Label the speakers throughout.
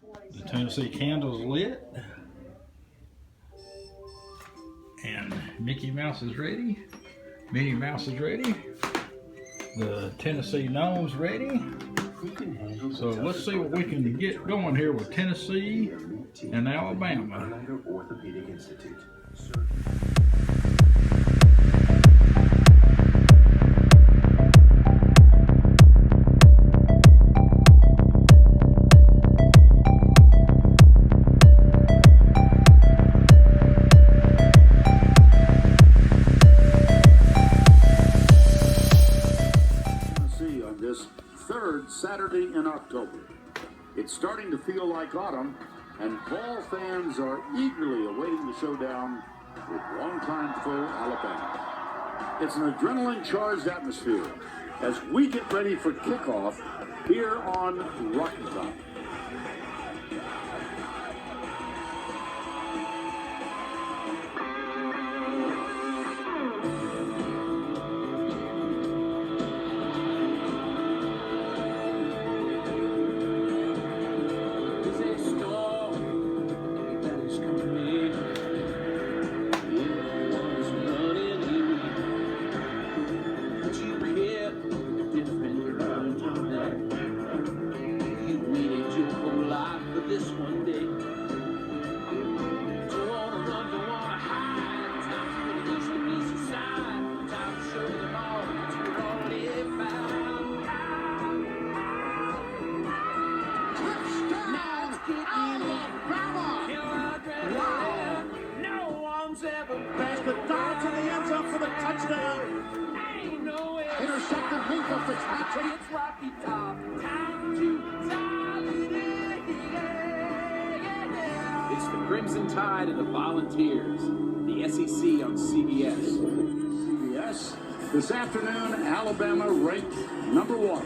Speaker 1: The Tennessee candle's lit. And Mickey Mouse is ready. Minnie Mouse is ready. The Tennessee Gnome's ready. So let's see what we can get going here with Tennessee and Alabama.
Speaker 2: Saturday in October. It's starting to feel like autumn, and Vols fans are eagerly awaiting the showdown with longtime foe Alabama. It's an adrenaline-charged atmosphere as we get ready for kickoff here on Rocky Top.
Speaker 3: Pass the dart to the end zone for the touchdown. Intercepted Minka Fitzpatrick.
Speaker 4: It's Rocky Top. Time to tie it in. It's the Crimson Tide and the Volunteers. The SEC on CBS.
Speaker 2: CBS. This afternoon, Alabama, ranked number 1,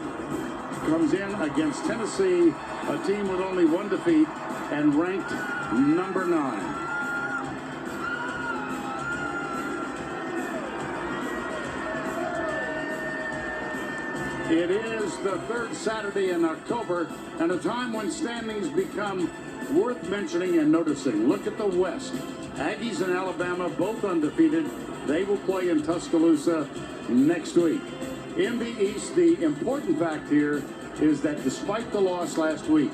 Speaker 2: comes in against Tennessee, a team with only 1 defeat, and ranked number 9. It is the 3rd Saturday in October, and a time when standings become worth mentioning and noticing. Look at the West. Aggies and Alabama both undefeated. They will play in Tuscaloosa next week. In the East, the important fact here is that despite the loss last week,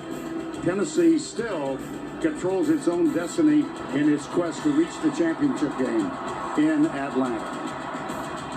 Speaker 2: Tennessee still controls its own destiny in its quest to reach the championship game in Atlanta.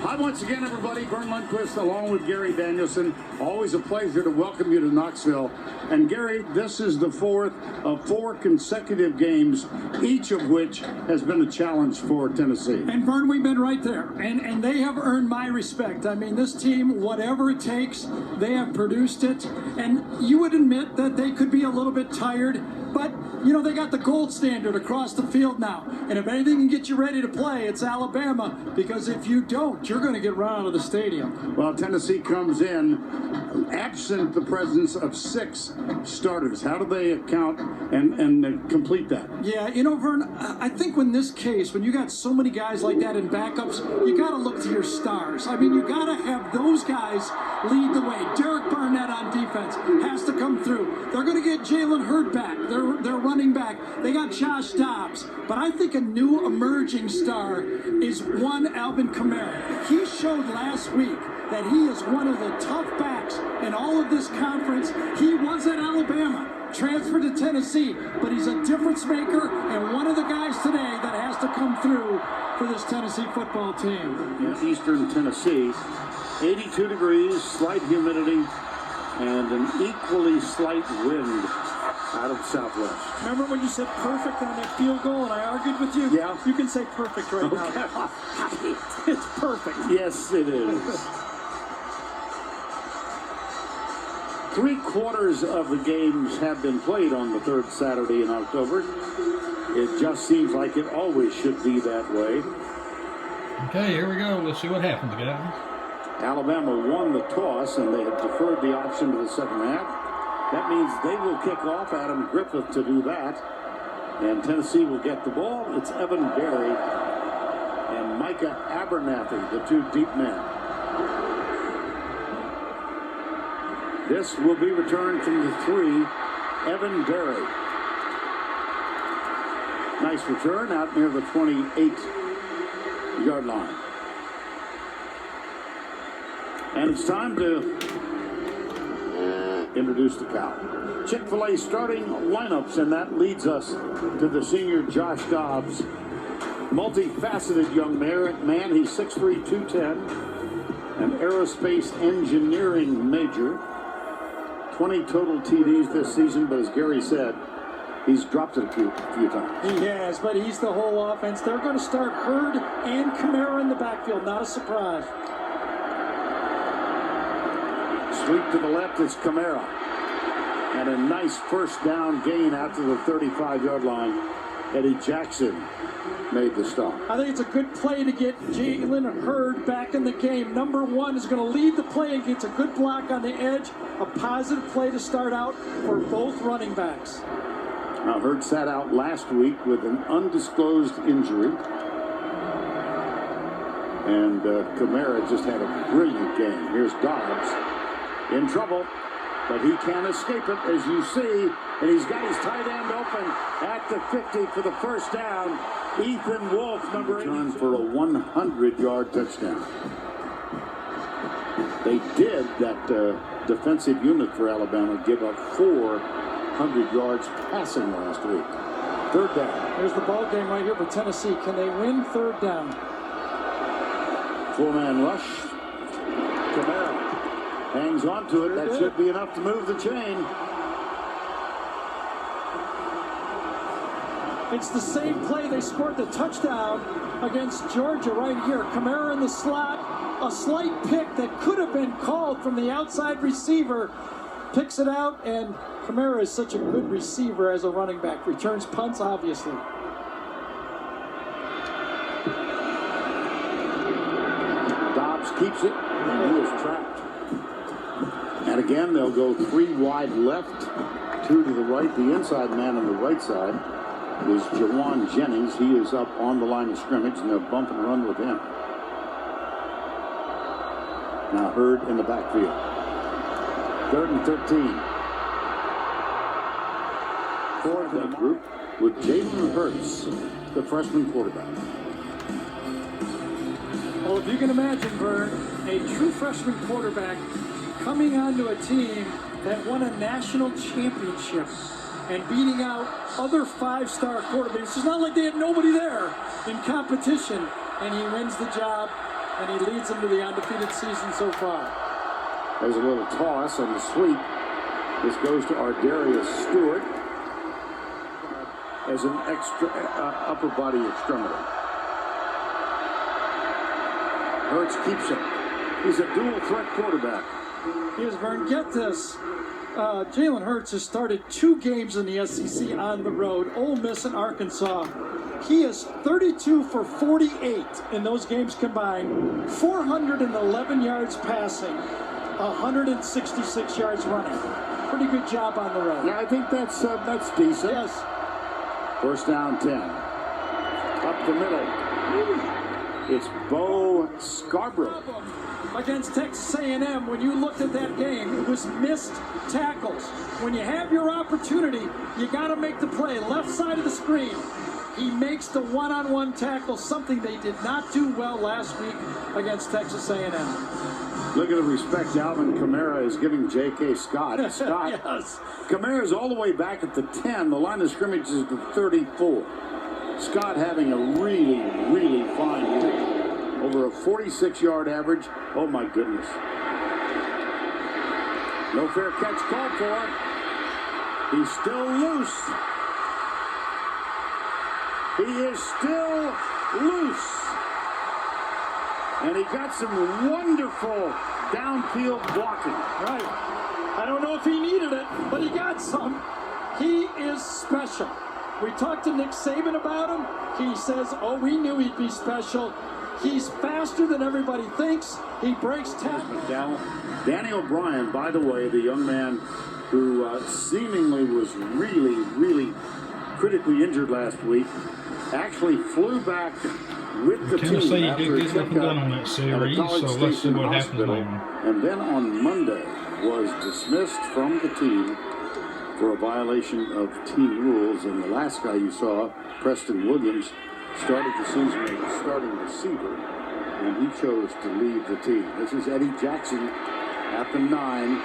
Speaker 2: Hi once again, everybody. Vern Lundquist along with Gary Danielson. Always a pleasure to welcome you to Knoxville. And Gary, this is the 4th of 4 consecutive games, each of which has been a challenge for Tennessee.
Speaker 5: And Vern, we've been right there. And they have earned my respect. I mean, this team, whatever it takes, they have produced it. And you would admit that they could be a little bit tired. But, you know, they got the gold standard across the field now. And if anything can get you ready to play, it's Alabama. Because if you don't, you're going to get run out of the stadium.
Speaker 2: Well, Tennessee comes in absent the presence of 6 starters. How do they account and complete that?
Speaker 5: Yeah, you know, Vern, I think when this case, when you got so many guys like that in backups, you got to look to your stars. I mean, you got to have those guys lead the way. Derek Barnett on defense has to come through. They're going to get Jalen Hurd back. They're running back. They got Josh Dobbs. But I think a new emerging star is one Alvin Kamara. He showed last week that he is one of the tough backs in all of this conference. He was at Alabama, transferred to Tennessee, but he's a difference maker and one of the guys today that has to come through for this Tennessee football team.
Speaker 2: In eastern Tennessee, 82 degrees, slight humidity, and an equally slight wind out of the southwest.
Speaker 5: Remember when you said perfect on that field goal and I argued with you?
Speaker 2: Yeah.
Speaker 5: You can say perfect right now. It's perfect.
Speaker 2: Yes, it is. 3/4 of the games have been played on the 3rd Saturday in October. It just seems like it always should be that way.
Speaker 1: Okay, here we go. Let's see what happens, guys.
Speaker 2: Alabama won the toss, and they have deferred the option to the second half. That means they will kick off. Adam Griffith to do that. And Tennessee will get the ball. It's Evan Berry and Micah Abernathy, the 2 deep men. This will be returned from the 3 Evan Berry. Nice return out near the 28-yard line. And it's time to introduce the cow. Chick-fil-A starting lineups, and that leads us to the senior Josh Dobbs. Multifaceted young man. He's 6'3", 210, an aerospace engineering major. 20 total TDs this season, but as Gary said, he's dropped it a few times.
Speaker 5: He has, but he's the whole offense. They're going to start Hurd and Kamara in the backfield. Not a surprise.
Speaker 2: Sweep to the left, it's Kamara. And a nice first down gain out to the 35-yard line. Eddie Jackson made the stop.
Speaker 5: I think it's a good play to get Jalen Hurd back in the game. Number one is going to lead the play and gets a good block on the edge. A positive play to start out for both running backs.
Speaker 2: Now, Hurd sat out last week with an undisclosed injury. And Kamara just had a brilliant game. Here's Dobbs in trouble, but he can't escape it, as you see. And he's got his tight end open at the 50 for the first down. Ethan Wolf, number 8, for a 100-yard touchdown. They did, that defensive unit for Alabama, give up 400 yards passing last week. Third down.
Speaker 5: There's the ball game right here for Tennessee. Can they win third down?
Speaker 2: Four-man rush. Kamara hangs on to it. That should be enough to move the chain.
Speaker 5: It's the same play they scored the touchdown against Georgia right here. Kamara in the slot. A slight pick that could have been called from the outside receiver. Picks it out, and Kamara is such a good receiver as a running back. Returns punts, obviously.
Speaker 2: Dobbs keeps it, and he is trapped. And again, they'll go 3 wide left, 2 to the right. The inside man on the right side is Jawan Jennings. He is up on the line of scrimmage, and they'll bump and run with him. Now Hurd in the backfield. 3rd and 13. For the group with Jalen Hurts, the freshman quarterback.
Speaker 5: Well, if you can imagine, Vern, a true freshman quarterback coming onto a team that won a national championship and beating out other 5-star quarterbacks. It's not like they had nobody there in competition, and he wins the job, and he leads them to the undefeated season so far.
Speaker 2: There's a little toss on the sweep. This goes to Ardarius Stewart as an extra upper body extremity. Hurts keeps it. He's a dual threat quarterback.
Speaker 5: Here's Vern. Get this. Jalen Hurts has started 2 games in the SEC on the road, Ole Miss and Arkansas. He is 32 for 48 in those games combined, 411 yards passing, 166 yards running. Pretty good job on the road.
Speaker 2: Yeah, I think that's decent.
Speaker 5: Yes.
Speaker 2: First down 10. Up the middle. It's Bo Scarborough.
Speaker 5: Against Texas A&M, when you looked at that game, it was missed tackles. When you have your opportunity, you got to make the play. Left side of the screen. He makes the one-on-one tackle, something they did not do well last week against Texas A&M.
Speaker 2: Look at the respect Alvin Kamara is giving J.K. Scott. Scott,
Speaker 5: yes.
Speaker 2: Kamara's all the way back at the 10. The line of scrimmage is the 34. Scott having a really, really fine year. Over a 46-yard average. Oh, my goodness. No fair catch called for. He's still loose. He is still loose. And he got some wonderful downfield blocking.
Speaker 5: Right. I don't know if he needed it, but he got some. He is special. We talked to Nick Saban about him. He says, oh, we knew he'd be special. He's faster than everybody thinks. He breaks tackles.
Speaker 2: Danny O'Brien, by the way, the young man who seemingly was really, really critically injured last week, actually flew back with the
Speaker 1: Tennessee
Speaker 2: team
Speaker 1: did
Speaker 2: after
Speaker 1: get
Speaker 2: a
Speaker 1: something done on that
Speaker 2: checkup
Speaker 1: series,
Speaker 2: at a College
Speaker 1: so let's see
Speaker 2: Station
Speaker 1: what happens
Speaker 2: hospital.
Speaker 1: now.
Speaker 2: And then on Monday was dismissed from the team for a violation of team rules. And the last guy you saw, Preston Williams, started the season as a starting receiver, and he chose to leave the team. This is Eddie Jackson at the 9.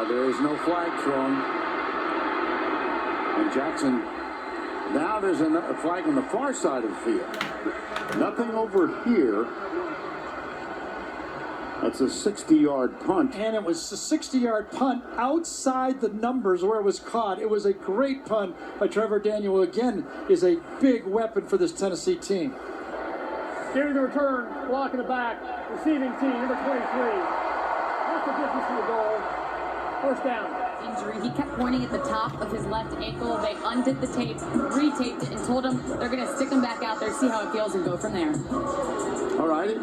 Speaker 2: There is no flag thrown. And Jackson, now there's a flag on the far side of the field. Nothing over here. That's a 60-yard punt.
Speaker 5: And it was a 60-yard punt outside the numbers where it was caught. It was a great punt by Trevor Daniel, who again is a big weapon for this Tennessee team.
Speaker 3: Getting the return, blocking the back, receiving team, number 23. That's the distance from the goal. First down.
Speaker 6: Injury. He kept pointing at the top of his left ankle. They undid the tapes, retaped it, and told him they're going to stick him back out there, see how it feels, and go from there.
Speaker 2: All right.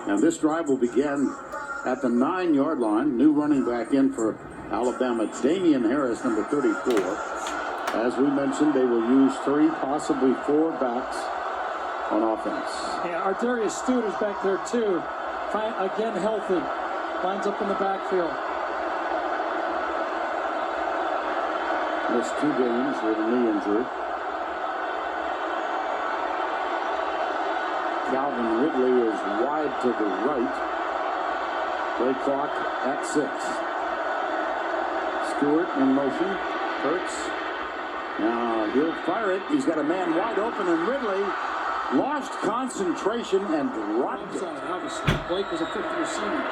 Speaker 2: And this drive will begin at the 9-yard line. New running back in for Alabama, Damian Harris, number 34. As we mentioned, they will use 3, possibly 4 backs on offense.
Speaker 5: Yeah, Ardarius Stewart is back there too. Again, healthy. Lines up in the backfield.
Speaker 2: Missed 2 games with a knee injury. Calvin Ridley is wide to the right. Play clock at 6. Stewart in motion. Hurts. Now he'll fire it. He's got a man wide open, and Ridley lost concentration and dropped it.
Speaker 5: Obviously, Blake was a 50 receiver.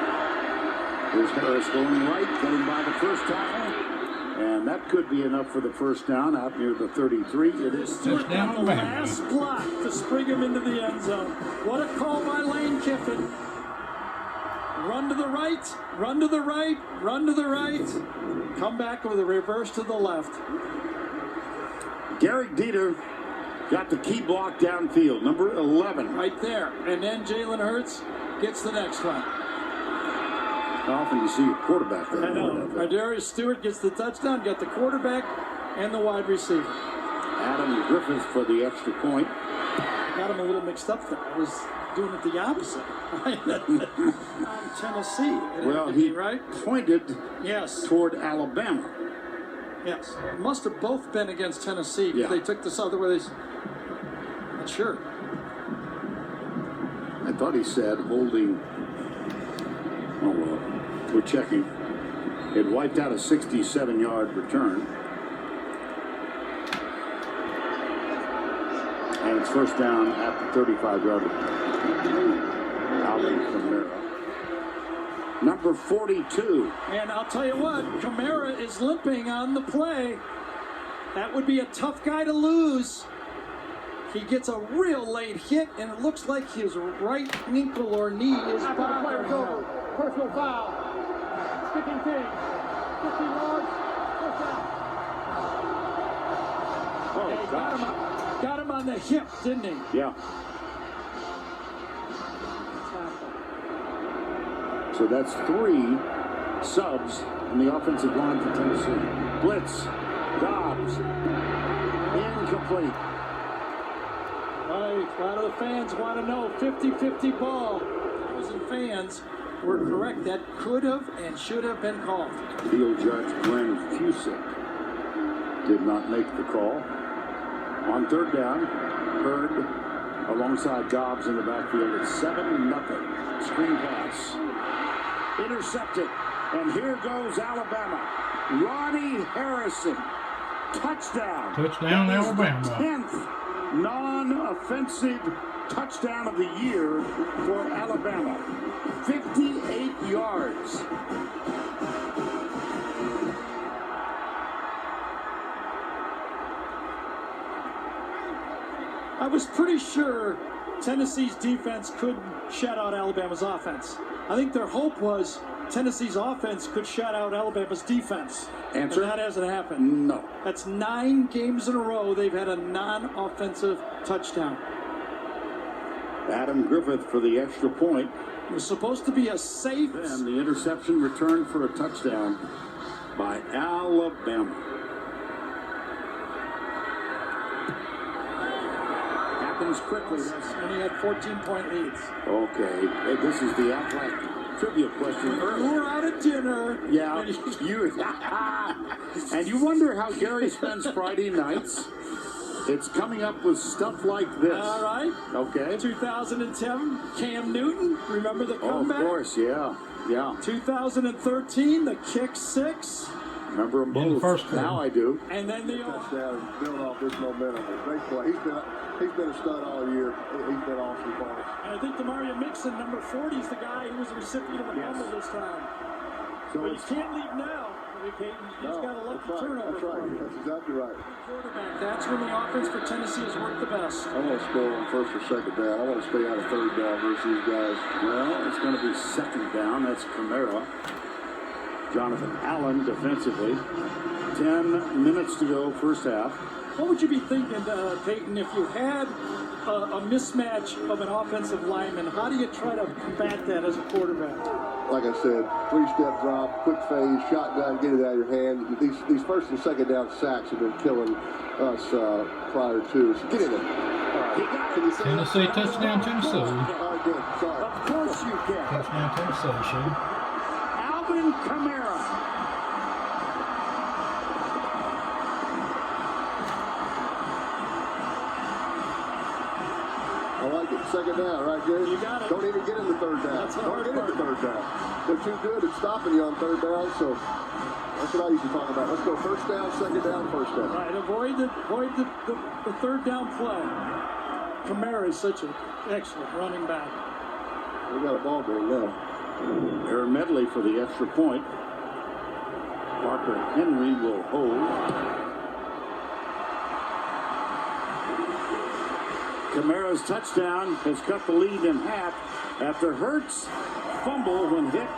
Speaker 2: Here's Harris going right, getting by the first tackle. And that could be enough for the first down out near the 33. It is
Speaker 5: Stewart got the last block to spring him into the end zone. What a call by Lane Kiffin. Run to the right, run to the right, run to the right. Come back with a reverse to the left.
Speaker 2: Garrick Dieter got the key block downfield, number 11.
Speaker 5: Right there. And then Jalen Hurts gets the next one.
Speaker 2: How often do you see a quarterback there?
Speaker 5: I know. Ardarius Stewart gets the touchdown, got the quarterback and the wide receiver.
Speaker 2: Adam Griffith for the extra point.
Speaker 5: Got him a little mixed up there. I was doing it the opposite. Tennessee.
Speaker 2: Well, he pointed toward Alabama.
Speaker 5: Yes. It must have both been against Tennessee because they took this other way. Not sure.
Speaker 2: I thought he said holding. Oh, well, we're checking. It wiped out a 67-yard return. And it's first down at the 35-yard line. Alvin Kamara. Number 42.
Speaker 5: And I'll tell you what, Kamara is limping on the play. That would be a tough guy to lose. He gets a real late hit, and it looks like his right ankle or knee is bothering him.
Speaker 3: Personal foul. Sticking team. 15 yards. First down.
Speaker 2: Oh, gosh.
Speaker 5: Got him on the hip, didn't he?
Speaker 2: Yeah. So that's 3 subs in the offensive line for Tennessee. Blitz. Dobbs. Incomplete.
Speaker 5: Right. A lot of the fans want to know 50-50 ball. Thousand fans were correct. That could have and should have been called.
Speaker 2: Field judge Glenn Fusick did not make the call. On third down, Hurd alongside Dobbs in the backfield. It's 7-0. Screen pass. Intercepted. And here goes Alabama. Ronnie Harrison. Touchdown.
Speaker 1: Touchdown, Alabama.
Speaker 2: 10th non-offensive touchdown of the year for Alabama. 58 yards.
Speaker 5: I was pretty sure Tennessee's defense could shut out Alabama's offense. I think their hope was Tennessee's offense could shut out Alabama's defense.
Speaker 2: Answer?
Speaker 5: And that hasn't happened.
Speaker 2: No.
Speaker 5: That's 9 games in a row they've had a non-offensive touchdown.
Speaker 2: Adam Griffith for the extra point.
Speaker 5: It was supposed to be a safe.
Speaker 2: And the interception returned for a touchdown by Alabama. Happens quickly.
Speaker 5: And he had 14-point leads.
Speaker 2: Okay, this is the Aflac trivia question earlier.
Speaker 5: We're out at dinner.
Speaker 2: Yeah, and you wonder how Gary spends Friday nights. It's coming up with stuff like this.
Speaker 5: All right.
Speaker 2: Okay.
Speaker 5: 2010, Cam Newton. Remember the
Speaker 2: Oh,
Speaker 5: comeback?
Speaker 2: of course, yeah.
Speaker 5: 2013, the kick six.
Speaker 2: Remember them both.
Speaker 1: In the first quarter.
Speaker 2: Now I do.
Speaker 5: And then the
Speaker 7: Touchdown and build off this momentum. Great play. He's been a stud all year. He's been awesome for us.
Speaker 5: And I think Demario Mixon, number 40, is the guy who was the recipient of a fumble this time.
Speaker 7: So
Speaker 5: But you can't leave now. He's got a lucky turnover.
Speaker 7: That's right. That's exactly right.
Speaker 5: Quarterback. That's when the offense for Tennessee has worked the best.
Speaker 7: I want to score on first or second down. I want to stay out of third down versus these guys.
Speaker 2: Well, it's going to be second down. That's Camara. Jonathan Allen defensively. 10 minutes to go, first half.
Speaker 5: What would you be thinking, Peyton, if you had a mismatch of an offensive lineman? How do you try to combat that as a quarterback?
Speaker 7: Like I said, 3-step drop, quick phase, shotgun, get it out of your hand. These first and second down sacks have been killing us prior to. So get in there. Can you say
Speaker 1: Tennessee touchdown, Tennessee.
Speaker 7: All right, good. Sorry.
Speaker 2: Of course you can.
Speaker 1: Touchdown, Tennessee, Shane.
Speaker 2: Alvin Kamara.
Speaker 7: I like it. Second down, right, Gary?
Speaker 5: You got it.
Speaker 7: Don't even get in the third down.
Speaker 5: That's the
Speaker 7: Don't
Speaker 5: hard
Speaker 7: get in the
Speaker 5: part.
Speaker 7: third down. They're too good at stopping you on third down, so that's what I used to talk about. Let's go first down, second down, first down.
Speaker 5: Right, avoid the third down play. Kamara is such an excellent running back.
Speaker 7: We got a ball game now.
Speaker 2: Aaron Medley for the extra point. Parker Henry will hold. Kamara's touchdown has cut the lead in half after Hurts fumble when hit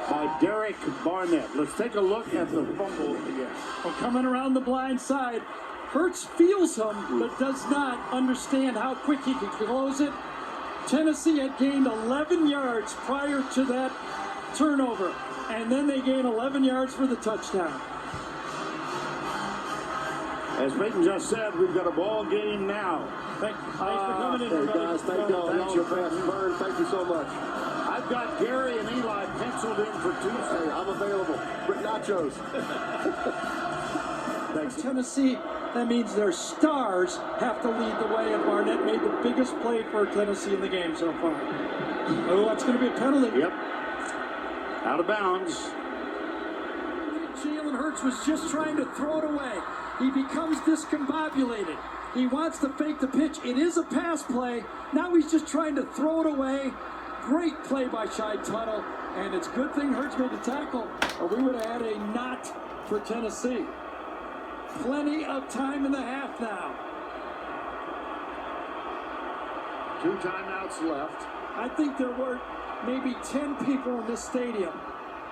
Speaker 2: by Derek Barnett. Let's take a look at the fumble again.
Speaker 5: Well, coming around the blind side, Hurts feels him, but does not understand how quick he can close it. Tennessee had gained 11 yards prior to that turnover, and then they gain 11 yards for the touchdown.
Speaker 2: As Peyton just said, we've got a ball game now.
Speaker 5: Thanks for coming in,
Speaker 7: Hey,
Speaker 5: everybody.
Speaker 7: guys, thank y'all. Thanks your best. Vern, thank you so much.
Speaker 2: I've got Gary and Eli penciled in for Tuesday.
Speaker 7: Hey, I'm available. But nachos.
Speaker 5: Thanks, Tennessee. That means their stars have to lead the way, and Barnett made the biggest play for Tennessee in the game so far. Oh, that's going to be a penalty.
Speaker 2: Yep. Out of bounds.
Speaker 5: Jalen Hurts was just trying to throw it away. He becomes discombobulated. He wants to fake the pitch. It is a pass play. Now he's just trying to throw it away. Great play by Shai Tuttle. And it's a good thing Hurts made the tackle, or we would have had a knot for Tennessee. Plenty of time in the half now.
Speaker 2: 2 timeouts left.
Speaker 5: I think there were maybe 10 people in this stadium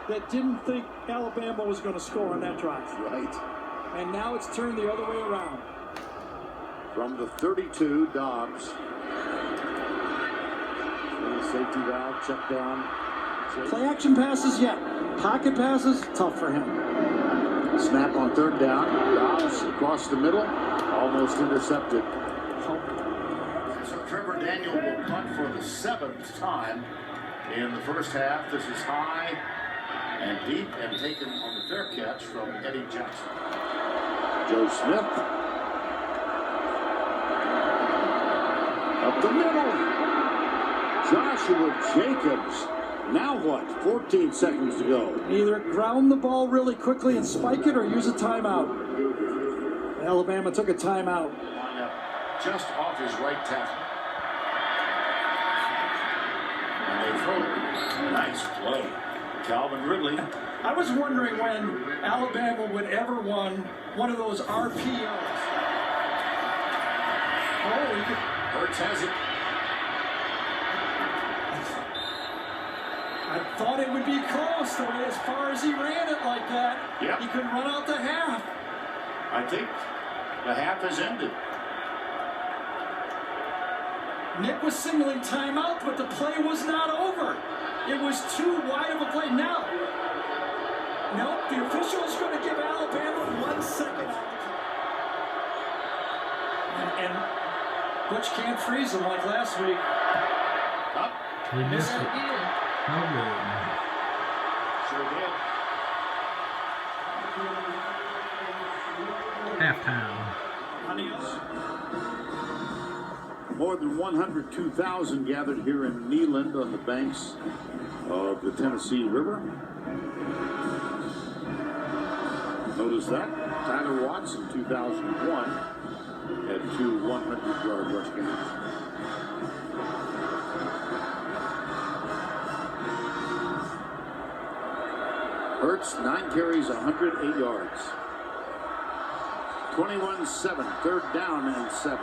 Speaker 5: that didn't think Alabama was going to score on that drive.
Speaker 2: Right.
Speaker 5: And now it's turned the other way around.
Speaker 2: From the 32, Dobbs. Safety valve, check down.
Speaker 5: Play action passes, yeah. Pocket passes, tough for him.
Speaker 2: Snap on third down. Dobbs across the middle, almost intercepted. So Trevor Daniel will punt for the 7th time in the first half. This is high and deep and taken on the fair catch from Eddie Jackson. Joe Smith. Up the middle. Joshua Jacobs. Now what? 14 seconds to go.
Speaker 5: Either ground the ball really quickly and spike it or use a timeout. Alabama took a timeout.
Speaker 2: Line up just off his right tackle. And they throw it. Nice play. Calvin Ridley.
Speaker 5: I was wondering when Alabama would ever won one of those RPOs.
Speaker 2: Hurts has it.
Speaker 5: I thought it would be close the way as far as he ran it like that.
Speaker 2: Yep.
Speaker 5: He could run out the half.
Speaker 2: I think the half has ended.
Speaker 5: Nick was signaling timeout, but the play was not over. It was too wide of a play. Now, no, the official is going to give Alabama 1 second on the clock. And Butch can't freeze them like last week.
Speaker 2: Up.
Speaker 1: He missed it. No good. halftime.
Speaker 2: More than 102,000 gathered here in Neyland on the banks of the Tennessee River. Notice that Tyler Watts in 2001 had 2 100-yard rush games. Hurts, 9 carries, 108 yards. 21-7, 3rd down and 7.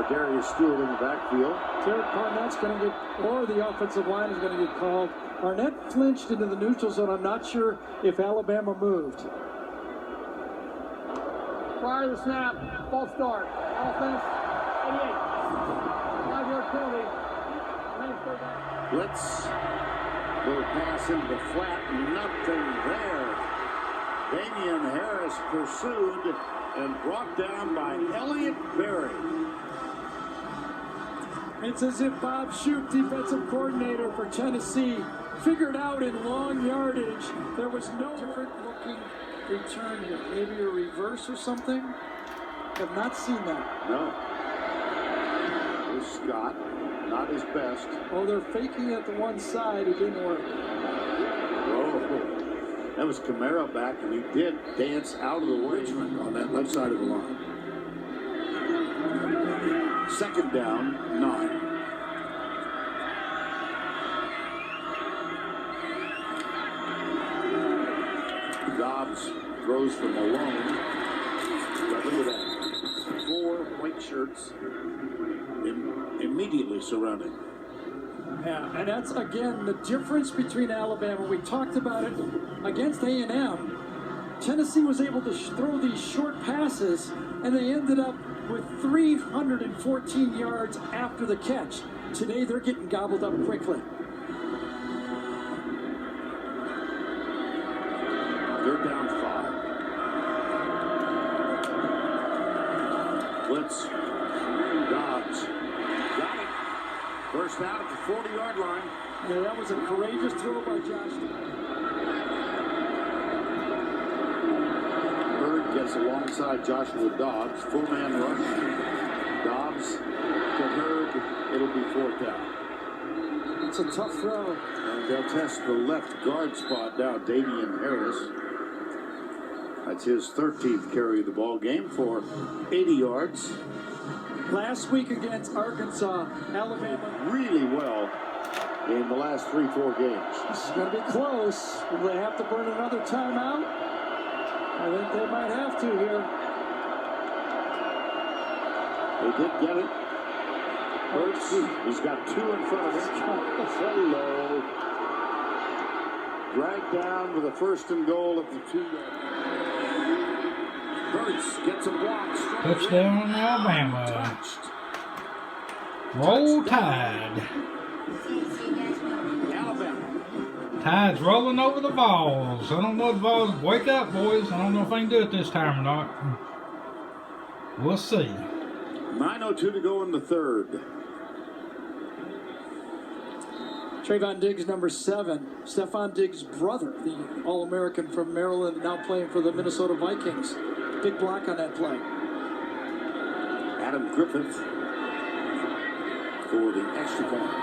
Speaker 2: Darius Stewart in the backfield.
Speaker 5: Derek Barnett's going to get, or the offensive line is going to get called. Barnett flinched into the neutral zone. I'm not sure if Alabama moved.
Speaker 3: Prior to the snap, false start. Offense, 88. 5-yard penalty.
Speaker 2: Blitz. Little pass into the flat. Nothing there. Damian Harris pursued and brought down by Elliott Berry.
Speaker 5: It's as if Bob Shoop, defensive coordinator for Tennessee, figured out in long yardage there was no different looking return here. Maybe a reverse or something? Have not seen that.
Speaker 2: No. There's Scott. Not his best.
Speaker 5: Oh, they're faking at the one side. It didn't work.
Speaker 2: Oh, that was Camara back, and he did dance out of the way on that left side of the line. 2nd down, 9. Dobbs throws from Malone. But look at that. 4 white shirts immediately surrounding.
Speaker 5: Yeah, and that's, again, the difference between Alabama. We talked about it against A&M. Tennessee was able to throw these short passes, and they ended up with 314 yards after the catch. Today, they're getting gobbled up quickly.
Speaker 2: They're down 5. Blitz. Dobbs. Got it. First out at the 40-yard line.
Speaker 5: Yeah, that was a courageous throw by Josh.
Speaker 2: Bird gets alongside Joshua Dobbs. Full man rush. Dobbs to Hurd. It'll be 4th down.
Speaker 5: It's a tough throw.
Speaker 2: And they'll test the left guard spot now. Damian Harris. That's his 13th carry of the ball game for 80 yards.
Speaker 5: Last week against Arkansas, Alabama
Speaker 2: Really well in the last 3-4 games.
Speaker 5: This is going to be close. Will they have to burn another timeout? I think they might have to here.
Speaker 2: They did get it. Hurts, he's got 2 in front of him. Hello. Dragged down with a 1st and goal at the 2-yard. Hurts gets a block.
Speaker 1: Touchdown, Alabama.
Speaker 2: Touched.
Speaker 1: Roll Tide.
Speaker 2: Alabama.
Speaker 1: Tide's rolling over the Vols. I don't know if the Vols wake up, boys. I don't know if I can do it this time or not. We'll see.
Speaker 2: 9:02 to go in the 3rd.
Speaker 5: Trayvon Diggs, number 7. Stephon Diggs' brother, the All-American from Maryland, now playing for the Minnesota Vikings. Big block on that play.
Speaker 2: Adam Griffith for the extra point.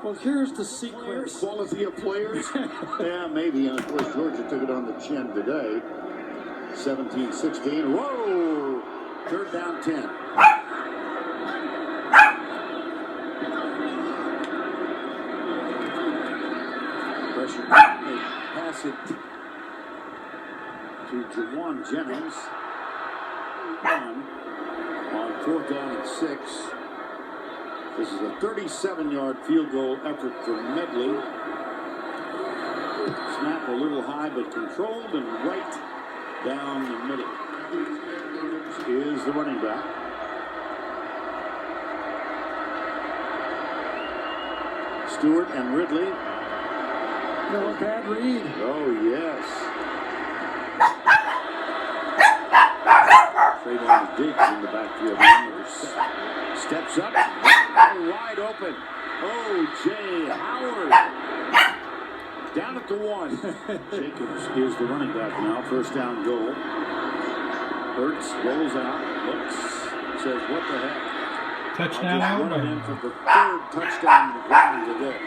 Speaker 5: Well, here's the sequence.
Speaker 2: Quality of players? Yeah, maybe. And of course, Georgia took it on the chin today. 17-16. Whoa! 3rd down 10. Pressure. They pass it to Jawan Jennings. On 4th down and 6. This is a 37-yard field goal effort for Medley. Snap a little high but controlled and right down the middle. Is the running back. Stewart and Ridley.
Speaker 5: No bad read.
Speaker 2: Oh, yes. Trayvon Diggs in the backfield. Steps up, wide open. O.J. Howard down at the 1. Jacobs is the running back now. First down goal. Hurts rolls out, looks, says, "What the heck?"
Speaker 1: Touchdown Alabama.
Speaker 2: For the 3rd touchdown in the ground today.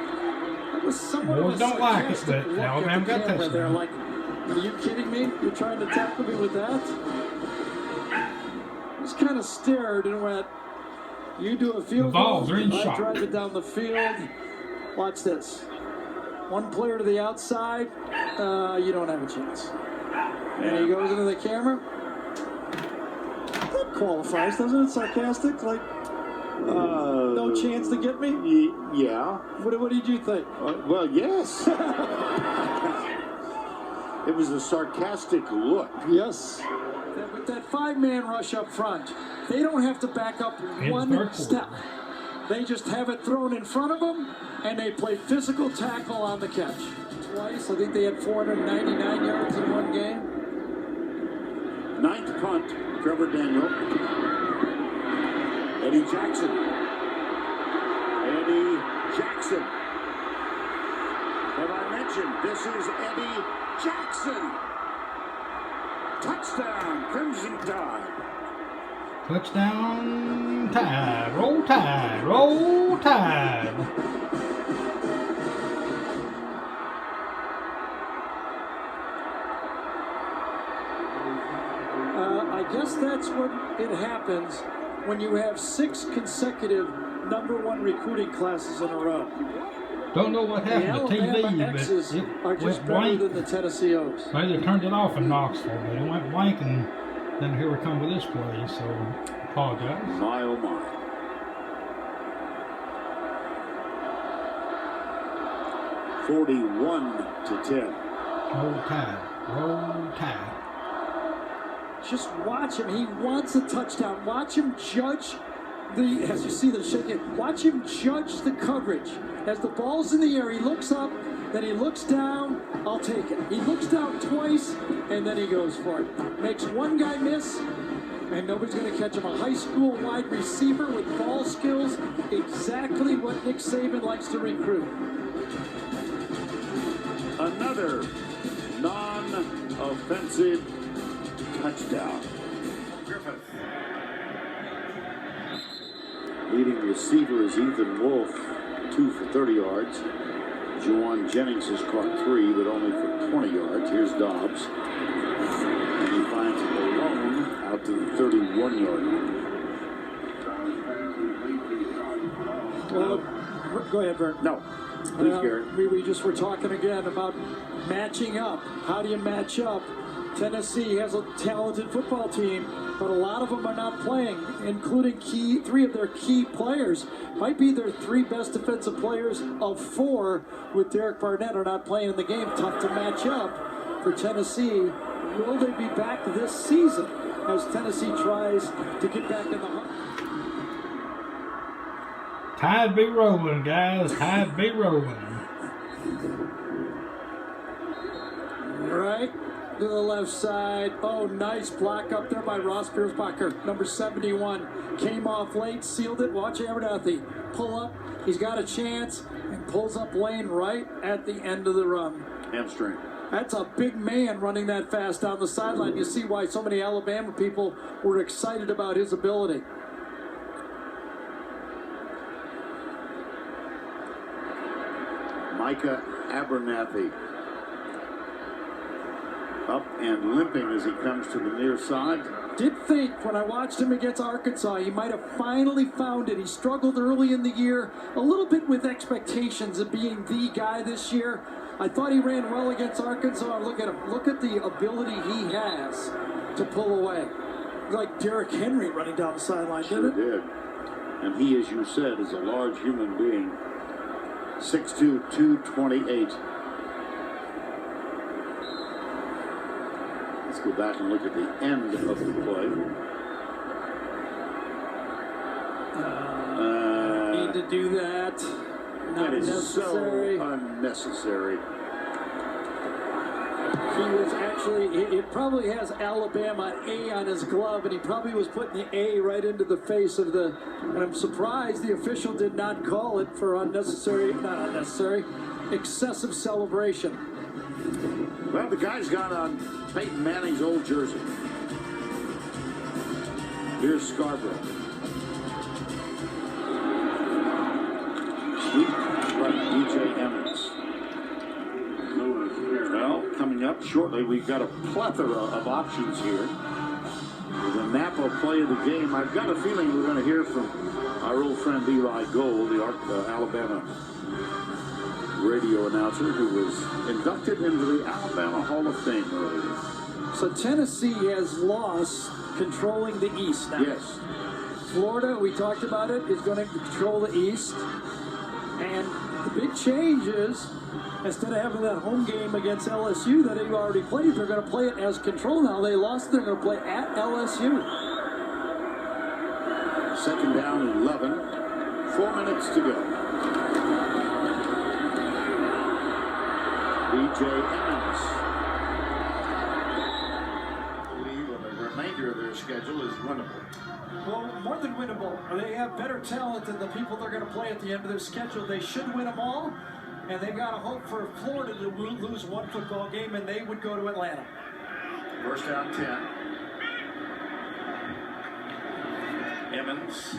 Speaker 5: That was somewhat
Speaker 1: Boys
Speaker 5: of a
Speaker 1: don't like it,
Speaker 5: sarcastic
Speaker 1: but
Speaker 5: look
Speaker 1: Alabama
Speaker 5: at the
Speaker 1: got
Speaker 5: camera
Speaker 1: touchdown.
Speaker 5: there. Like, are you kidding me? You're trying to tackle me with that? Just kind of stared and went, "You do a field
Speaker 1: The Vols
Speaker 5: goal,
Speaker 1: are in
Speaker 5: I
Speaker 1: shock.
Speaker 5: drive it down the field. Watch this. One player to the outside, you don't have a chance." And he goes into the camera. That qualifies, doesn't it? Sarcastic, like, no chance to get me?
Speaker 2: Yeah.
Speaker 5: What did you think?
Speaker 2: Well, yes. It was a sarcastic look.
Speaker 5: Yes. With that 5-man rush up front, they don't have to back up one step. They just have it thrown in front of them, and they play physical tackle on the catch. Twice, I think they had 499 yards in one game.
Speaker 2: 9th punt, Trevor Daniel. Eddie Jackson. Eddie Jackson. Have I mentioned this is Eddie Jackson? Touchdown, Crimson Tide.
Speaker 1: Touchdown, Tide. Roll Tide. Roll Tide.
Speaker 5: I guess that's what it happens when you have 6 consecutive #1 recruiting classes in a row.
Speaker 1: Don't know what
Speaker 5: The
Speaker 1: happened to
Speaker 5: Alabama
Speaker 1: TV,
Speaker 5: X's
Speaker 1: but
Speaker 5: are
Speaker 1: it
Speaker 5: just
Speaker 1: went
Speaker 5: better
Speaker 1: blank.
Speaker 5: than the Tennessee O's.
Speaker 1: Maybe they turned it off in Knoxville, but it went blank, and then here we come with this play, so apologize.
Speaker 2: My oh my. (41-10).
Speaker 1: Roll Tide. Roll Tide.
Speaker 5: Just watch him. He wants a touchdown. Watch him judge the, as you see the shaking, watch him judge the coverage. As the ball's in the air, he looks up, then he looks down, I'll take it. He looks down twice, and then he goes for it. Makes one guy miss, and nobody's going to catch him. A high school wide receiver with ball skills, exactly what Nick Saban likes to recruit.
Speaker 2: Another non-offensive touchdown. Leading receiver is Ethan Wolf, 2 for 30 yards. Juwan Jennings has caught 3, but only for 20 yards. Here's Dobbs. And he finds it alone out to the 31-yard line.
Speaker 5: Well, go ahead, Vern.
Speaker 2: No, please, Gary.
Speaker 5: We just were talking again about matching up. How do you match up? Tennessee has a talented football team, but a lot of them are not playing, including 3 of their key players. Might be their 3 best defensive players of 4 with Derek Barnett are not playing in the game. Tough to match up for Tennessee. Will they be back this season as Tennessee tries to get back in the hunt?
Speaker 1: Tide be rolling, guys. Tide be rolling.
Speaker 5: Right to the left side. Oh, nice block up there by Ross Piersbacher. Number 71 came off late, sealed it. Watch Abernathy pull up. He's got a chance and pulls up lane right at the end of the run.
Speaker 2: Hamstring.
Speaker 5: That's a big man running that fast down the sideline. You see why so many Alabama people were excited about his ability.
Speaker 2: Micah Abernathy. Up and limping as he comes to the near side.
Speaker 5: Did think when I watched him against Arkansas, he might have finally found it. He struggled early in the year, a little bit with expectations of being the guy this year. I thought he ran well against Arkansas. Look at him. Look at the ability he has to pull away. Like Derrick Henry running down the sideline,
Speaker 2: Sure
Speaker 5: didn't it?
Speaker 2: did. And he, as you said, is a large human being. 6'2", 228. Let's go back and look at the end of the play.
Speaker 5: Need to do that. Not
Speaker 2: That is
Speaker 5: necessary.
Speaker 2: so unnecessary.
Speaker 5: He was actually, it probably has Alabama A on his glove, and he probably was putting the A right into the face of the, and I'm surprised the official did not call it for excessive celebration.
Speaker 2: Well, the guy's got on Peyton Manning's old jersey. Here's Scarborough. Sweet right, DJ Emmons. Well, coming up shortly, we've got a plethora of options here. The Napa play of the game. I've got a feeling we're going to hear from our old friend Eli Gold, the Alabama radio announcer, who was inducted into the Alabama Hall of Fame earlier.
Speaker 5: So Tennessee has lost controlling the East now.
Speaker 2: Yes.
Speaker 5: Florida, we talked about it, is going to control the East. And the big change is, instead of having that home game against LSU that they already played, they're going to play it as control now. They lost, they're going to play at LSU.
Speaker 2: Second down, 11. 4 minutes to go. DJ Emmons. I believe the remainder of their schedule is winnable.
Speaker 5: Well, more than winnable. They have better talent than the people they're going to play at the end of their schedule. They should win them all, and they've got to hope for Florida to lose one football game, and they would go to Atlanta.
Speaker 2: First down, 10. Emmons.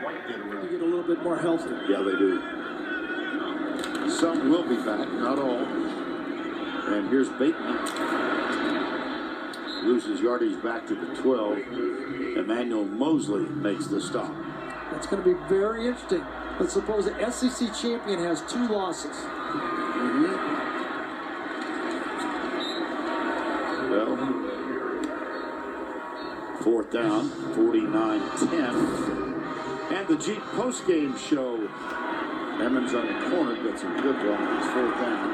Speaker 2: White get around.
Speaker 5: They get a little bit more healthy.
Speaker 2: Yeah, they do. Some will be back, not all. And here's Bateman. Loses yardage back to the 12. Emmanuel Mosley makes the stop.
Speaker 5: That's going to be very interesting. Let's suppose the SEC champion has 2 losses.
Speaker 2: Well, fourth down, 49-10. And the Jeep postgame show. Emmons on the corner gets some good lines, 4th down.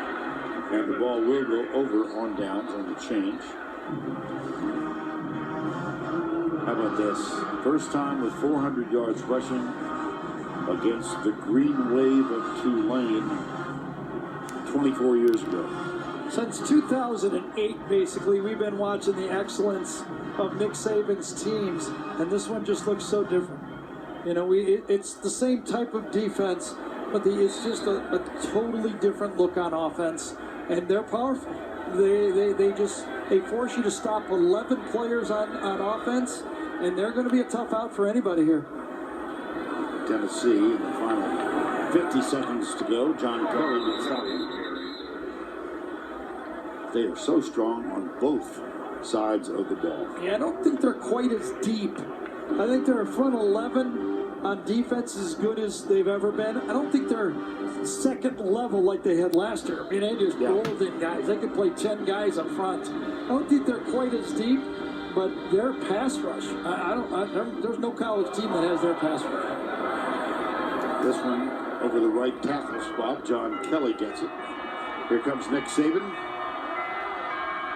Speaker 2: And the ball will go over on downs on the change. How about this? First time with 400 yards rushing against the Green Wave of Tulane 24 years ago.
Speaker 5: Since 2008, basically, we've been watching the excellence of Nick Saban's teams, and this one just looks so different. You know, it's the same type of defense, but it's just a totally different look on offense, and they're powerful. They force you to stop 11 players on offense, and they're going to be a tough out for anybody here.
Speaker 2: Tennessee, in the final 50 seconds to go. John Kelly will stop him. They are so strong on both sides of the ball.
Speaker 5: Yeah, I don't think they're quite as deep. I think their front 11 on defense is as good as they've ever been. I don't think they're second level like they had last year. I mean, they just rolled in guys. They could play 10 guys up front. I don't think they're quite as deep, but their pass rush, there's no college team that has their pass rush.
Speaker 2: This one over the right tackle spot. John Kelly gets it. Here comes Nick Saban.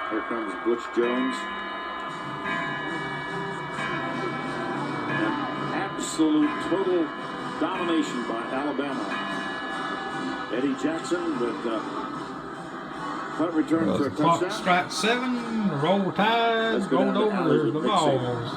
Speaker 2: Here comes Butch Jones. An absolute total domination by Alabama. Eddie Jackson with punt return for a touchdown.
Speaker 1: Strike 7, roll tide, rolled over the Vols.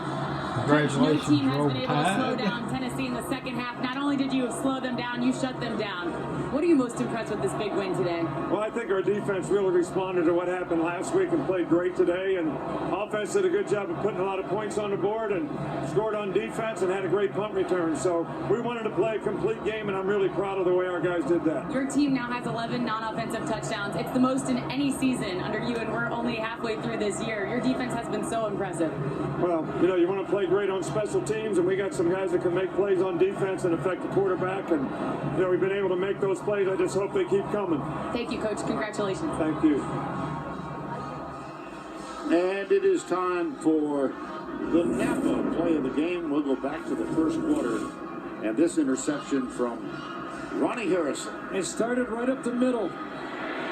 Speaker 1: Congratulations,
Speaker 6: No team has
Speaker 1: roll
Speaker 6: been able to slow
Speaker 1: tide.
Speaker 6: down Tennessee in the second half. Not only did you slow them down, you shut them down. What are you most impressed with this big win today?
Speaker 3: Well, I think our defense really responded to what happened last week and played great today. And offense did a good job of putting a lot of points on the board and scored on defense and had a great punt return. So we wanted to play a complete game, and I'm really proud of the way our guys did that.
Speaker 6: Your team now has 11 non-offensive touchdowns. It's the most in any season under you, and we're only halfway through this year. Your defense has been so impressive.
Speaker 3: Well, you know, you want to play great on special teams, and we got some guys that can make plays on defense and affect the quarterback. And, you know, we've been able to make those plays. I just hope they keep coming.
Speaker 6: Thank you, Coach. Congratulations.
Speaker 3: Thank you.
Speaker 2: And it is time for the Napa play of the game. We'll go back to the first quarter. And this interception from Ronnie Harrison.
Speaker 5: It started right up the middle.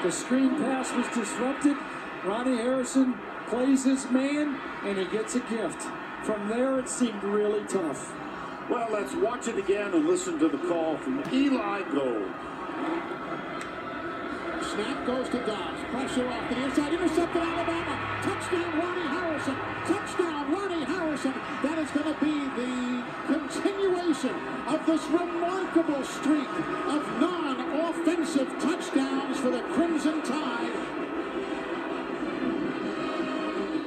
Speaker 5: The screen pass was disrupted. Ronnie Harrison plays his man, and he gets a gift. From there, it seemed really tough.
Speaker 2: Well, let's watch it again and listen to the call from Eli Gold. Snap goes to Dobbs. Pressure off to the inside. Intercepted Alabama. Touchdown, Ronnie Harrison. Touchdown, Ronnie Harrison. That is going to be the continuation of this remarkable streak of non-offensive touchdowns for the Crimson Tide.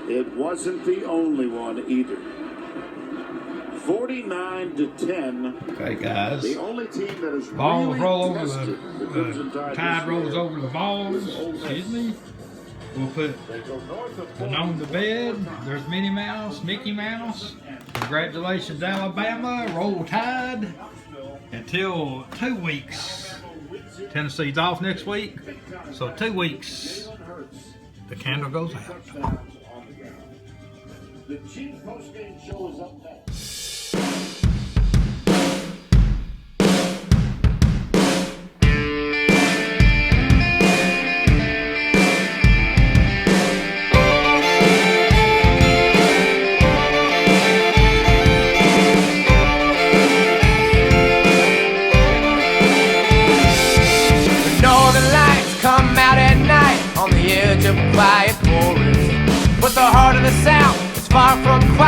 Speaker 2: It wasn't the only one either. 49-10.
Speaker 1: Okay, guys.
Speaker 2: The only team that is
Speaker 1: Vols
Speaker 2: really
Speaker 1: roll over
Speaker 2: tested the Crimson
Speaker 1: Tide rolls over the Vols. Excuse me. We'll put the gnome to bed. There's Minnie Mouse, Mickey Mouse. Congratulations, Alabama. Roll Tide. Until 2 weeks. Tennessee's off next week. So 2 weeks. The candle goes out.
Speaker 2: The Chief postgame show is up next.
Speaker 8: Come out at night on the edge of a quiet forest, but the heart of the South is far from quiet.